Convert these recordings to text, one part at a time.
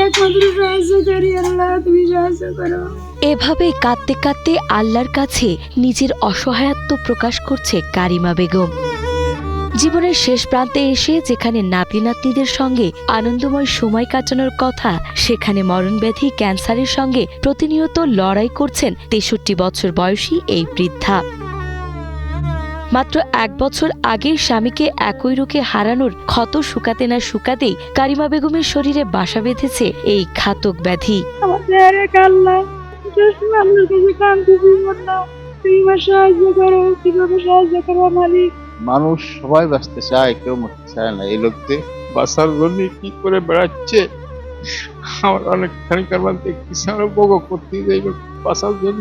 একমাত্র সাহায্যকারী আল্লাহ, তুমি সাহায্য করো। এভাবে কাঁদতে কাঁদতে আল্লাহর কাছে নিজের অসহায়ত্ব প্রকাশ করছে কারিমা বেগম। জীবনের শেষ প্রান্তে এসে যেখানে নাতি নাতনিদের সঙ্গে আনন্দময় সময় কাটানোর কথা, সেখানে মরণব্যাধি ক্যান্সারের সঙ্গে প্রতিনিয়ত লড়াই করছেন 63 বছর বয়সী এই বৃদ্ধা। মাত্র 1 বছর আগে স্বামীকে একই রোগে হারানোর ক্ষত শুকাতে না শুকাতেই কারিমা বেগমের শরীরে বাসা বেঁধেছে এই ঘাতক ব্যাধি। আমাদের এক আল্লাহ, আল্লাহর কাছে কাঁদতেছি, আল্লাহ তুমি আমার সাহায্য করো, কিভাবে সাহায্য করো মালিক। মানুষ সবাই বাঁচতে চায়, কেউ মরতে চায় না। এই লোককে বাঁচার জন্য কি করে বেড়াচ্ছে, আমার অনেকখানি কারণ দেখতেছি, আমরা ভোগ করতেছি, এই লোক বাঁচার জন্য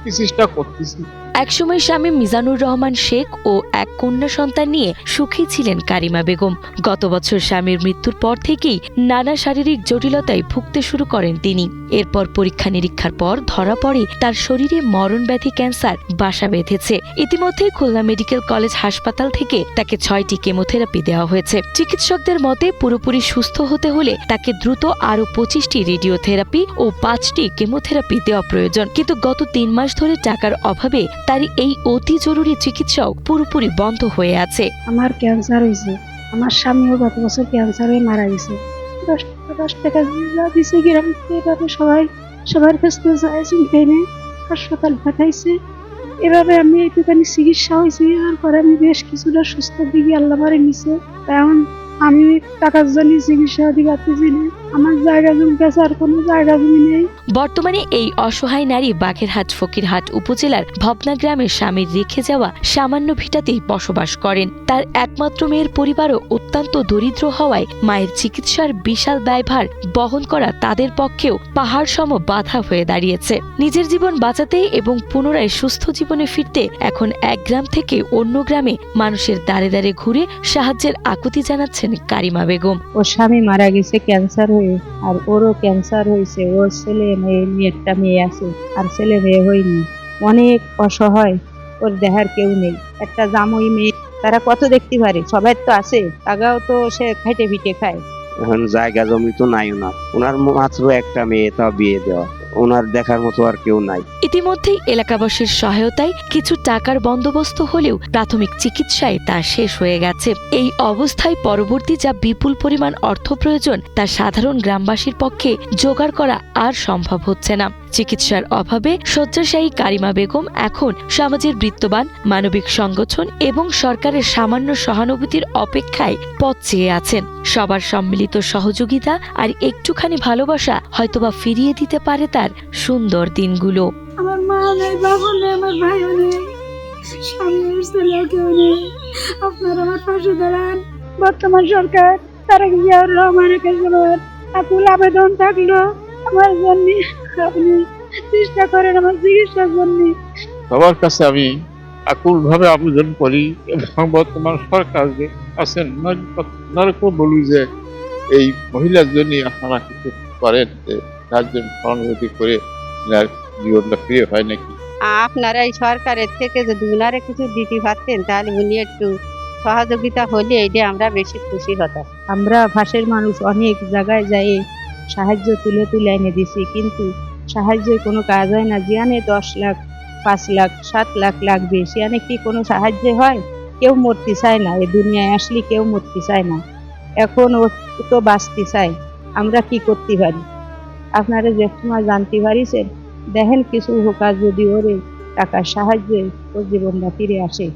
কি চেষ্টা করতেছি। একসময় স্বামী মিজানুর রহমান শেখ ও এক কন্যা সন্তান নিয়ে সুখী ছিলেন কারিমা বেগম। গত বছর স্বামীর মৃত্যুর পর থেকেই নানা শারীরিক জটিলতায় ভুগতে শুরু করেন তিনি। এরপর পরীক্ষা নিরীক্ষার পর ধরা পড়ে তার শরীরে মরণব্যাধি ক্যান্সার বাসা বেঁধেছে। ইতিমধ্যে খুলনা মেডিকেল কলেজ হাসপাতাল থেকে তাকে 6টি কেমোথেরাপি দেওয়া হয়েছে। চিকিৎসকদের মতে পুরোপুরি সুস্থ হতে হলে তাকে দ্রুত আরও 25টি রেডিওথেরাপি ও 5টি কেমোথেরাপি দেওয়া প্রয়োজন। কিন্তু গত 3 মাস ধরে টাকার অভাবে তার এই অতি জরুরি চিকিৎসাও পুরোপুরি বন্ধ হয়ে আছে। আমার ক্যান্সার হয়েছে, আমার স্বামীও গত বছর ক্যান্সার হয়ে মারা গেছে। 10 টাকা দিছে গ্রাম থেকে, সবার কাছ থেকে চাইছি, হাসপাতাল পাঠাইছে। এভাবে আমি একটুখানি চিকিৎসা হয়েছি, আর পরে আমি বেশ কিছুটা সুস্থ দিকে আল্লাহ মারে নিছে। এখন আমি টাকার জন্য চিকিৎসা দিতে পারতেছি না, আমার জায়গা জমি কাছে আর কোনো জায়গা জমি নেই। বর্তমানে এই অসহায় নারী বাগেরহাট ফকিরহাট উপজেলার ভবনা গ্রামের স্বামীর রেখে যাওয়া সামান্য ভিটাতেই বসবাস করেন। তার একমাত্র মেয়ের পরিবারও অত্যন্ত দরিদ্র হওয়ায় মায়ের চিকিৎসার বিশাল ব্যয়ভার বহন করা তাদের পক্ষেও পাহাড় সম বাধা হয়ে দাঁড়িয়েছে। নিজের জীবন বাঁচাতে এবং পুনরায় সুস্থ জীবনে ফিরতে এখন এক গ্রাম থেকে অন্য গ্রামে মানুষের দ্বারে দ্বারে ঘুরে সাহায্যের আকুতি জানাচ্ছেন কারিমা বেগম। ওর স্বামী মারা গেছে ক্যান্সার হয়ে, আর ওরও ক্যান্সার হয়েছে। ওর ছেলে মেয়ে, একটা মেয়ে আছে, আর ছেলে মেয়ে হয়নি। অনেক অসহায়, ওর দেহার কেউ নেই। একটা জামই মেয়ে, তারা কত দেখতে পারে, সবাই তো আছে, টাকাও তো সে খাইটে পিটে খায়। এখন জায়গা জমি তো নাই ওনার, ওনার মাত্র একটা মেয়ে, তা বিয়ে দেওয়া, ওনার দেখার মতো আর কেউ নাই। ইতিমধ্যেই এলাকাবাসীর সহায়তায় কিছু টাকার বন্দোবস্ত হলেও প্রাথমিক চিকিৎসায় তা শেষ হয়ে গেছে। এই অবস্থায় পরবর্তী যা বিপুল পরিমাণ অর্থ প্রয়োজন তা সাধারণ গ্রামবাসীর পক্ষে জোগাড় করা আর সম্ভব হচ্ছে না। চিকিৎসার অভাবে শয্যাশায়ী কারিমা বেগম এখন সমাজের বৃত্তবান, মানবিক সংগঠন এবং সরকারের সামান্য সহানুভূতির অপেক্ষায় পথ চেয়ে আছেন। সবার সম্মিলিত সহযোগিতা আর একটুখানি ভালোবাসা হয়তোবা ফিরিয়ে দিতে পারে তার সুন্দর দিনগুলো। আমার মা নেই, বাবা নেই, আমার ভাইও নেই, স্বামীর ছেলেও কেউ নেই। আপনারা আমার পাশে দাঁড়ান। বর্তমান সরকার তারেক জিয়াউর রহমানের কাছে আমার আকুল আবেদন থাকলো, আমার জন্য আপনি চেষ্টা করেন আমার চিকিৎসার জন্য। সবার কাছে আমি আকুল ভাবে আবেদন করি এবং বর্তমান সরকার যে আছেন ওনারকেও বলি যে এই মহিলার জন্য আপনারা কিছু করেন, যে সাহায্য সহানুভূতি করে জীবনটা ফিরে হয় নাকি। আপনারা এই সরকারের থেকে যদি উনারে কিছু দিতে পারতেন, তাহলে উনি একটু সহযোগিতা হলে এইটা আমরা বেশি খুশি হতাম। আমরা ভাষের মানুষ, অনেক জায়গায় যাই সাহায্য তুলে তুলে এনে দিছি, কিন্তু সাহায্যে কোনো কাজ হয় না। জিয়ানে 10 লাখ, 5 লাখ, 7 লাখ লাগবে, সেখানে কি কোনো সাহায্য হয়? কেউ মরতে চায় না, এই দুনিয়ায় আসলে কেউ মরতে চায় না। এখন ও তো বাঁচতে চায়, আমরা কি করতে পারি? আপনারা যে সময় জানতে পারিছেন, দেখেন কিছু হোক, যদি ওরে টাকার সাহায্যে ওর জীবনটা ফিরে আসে।